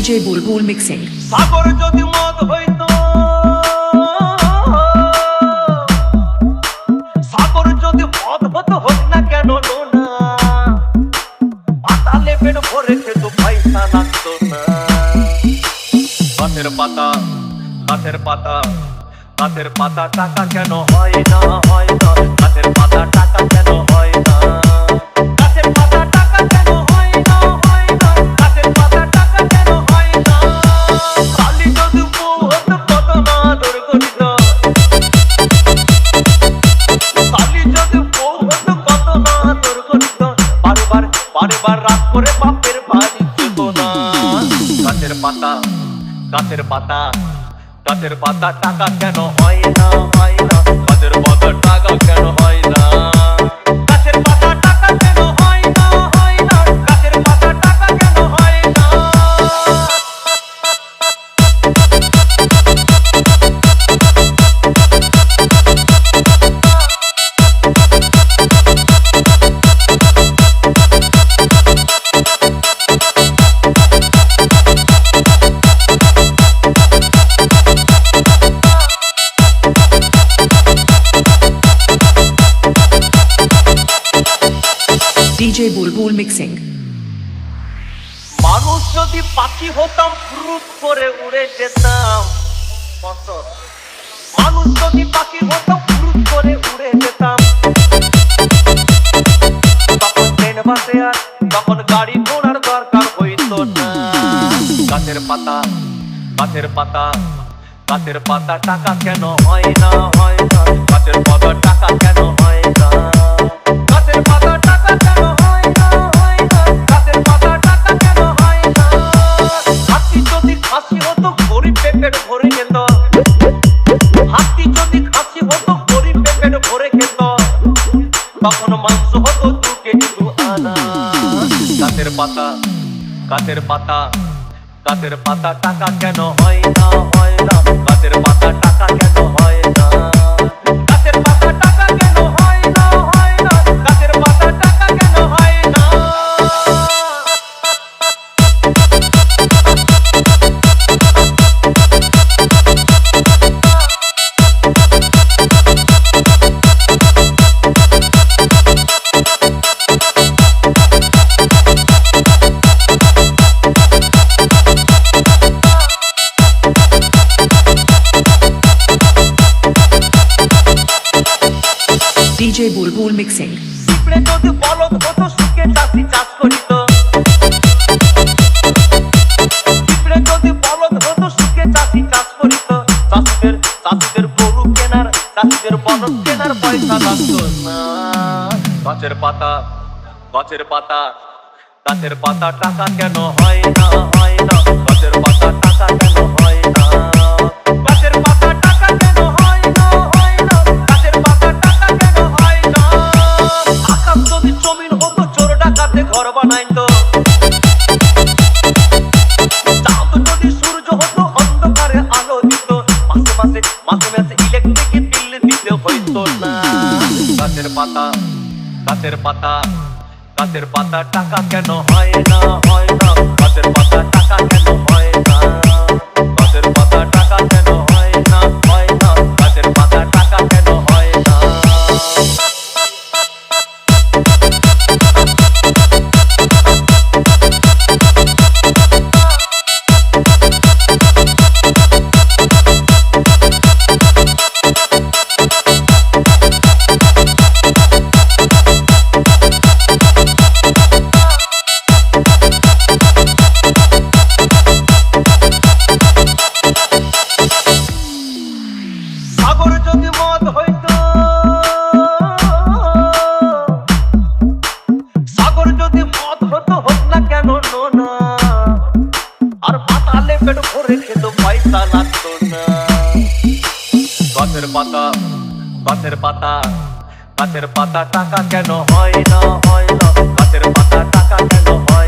DJ Bulbul Mixing. সাগর যদি মদ হইতো, সাগর যদি মদ হতো, হোক না কেন না, পাতালে পেট ভরে খেত, পয়সা লাগতো না। গাছের পাতা, গাছের পাতা, গাছের পাতা টাকা কেন হয় না, হয় না, গাছের পাতা টাকা কেন হয় না, গাছের পাতা টাকা কেন হয় না, হয় না, গাছের পাতা টাকা কেন হয় না। কালি যদি বউ হতো কত না দুর্গঠিত, কালি যদি বউ হতো কত না দুর্গঠিত, বারবার বারবার রাত করে বাপের বাড়ি যেত না। গাছের পাতা, গাছের পাতা, গাছের পাতা টাকা কেন হয় না, হয় না, গাছের পাতা টাকা কেন হয় না, গাছের পাতা টাকা কেন হয় না, হয় না, গাছের পাতা টাকা কেন হয় না। DJ Bulbul Mixing. মানুষ যদি পাখি হতাম, ফুরুত করে উড়ে যেতাম। মানুষ যদি পাখি হতাম, ফুরুত করে উড়ে যেতাম। তখন ট্রেন বাসে আর তখন গাড়ি ঘোড়ার দরকার হইতো না। গাছের পাতা, গাছের পাতা, গাছের পাতা টাকা কেন হয় না, হয় না, গাছের পাতা টাকা কেন হয় না, গাছের পাতা টাকা কেন হয় না, হয় না, গাছের পাতা টাকা কেন হয় না। হাতি যদি খাসি হতো, গরিব পেট ভরে খেত। হাতি যদি খাসি হতো, গরিব পেট ভরে খেত। তখন মাংস হতো 2 কেজি 2 আনা। গাছের পাতা, গাছের পাতা, গাছের পাতা টাকা কেন হয় না, হয় না, গাছের পাতা টাকা কেন হয় না, গাছের পাতা টাকা কেন হয় না, হয় না, গাছের পাতা টাকা কেন হয় না। DJ Bulbul Mixing. পিঁপড়ে যদি বলদ হতো, সুখে চাষি চাষ করিত। পিঁপড়ে যদি বলদ হতো, সুখে চাষি চাষ করিত। চাষিদের, চাষিদের গরু কেনার, চাষিদের বলদ কেনার পয়সা লাগতো না। গাছের পাতা, গাছের পাতা, গাছের পাতা টাকা কেন হয় না, হয় না, গাছের পাতা টাকা কেন হয় না, গাছের পাতা টাকা কেন হয় না, হয় না, গাছের পাতা টাকা কেন হয় না। আকাশ যদি জমিন হতো, চোর ডাকাতে ঘর বানাইতো। চাঁদ যদি সূর্য হতো, অন্ধকারে আলো দিত। মাসে মাসে, মাসে মাসে ইলেকট্রিক বিল দিতে হইতো না। গাছের পাতা, গাছের পাতা, গাছের পাতা টাকা কেন হয় না, হয় না, গাছের পাতা টাকা কেন হয় না, গাছের পাতা টাকা কেন হয় না, হয় না, গাছের পাতা টাকা কেন হয় না। সাগর যদি মদ হইতো, সাগর যদি মদ হতো, হোক না কেন না, আর পাতালে পেট ভরে খেত, পয়সা লাগতো না। গাছের পাতা, গাছের পাতা, গাছের পাতা টাকা কেন হয় না, হয় না, গাছের পাতা টাকা কেন হয়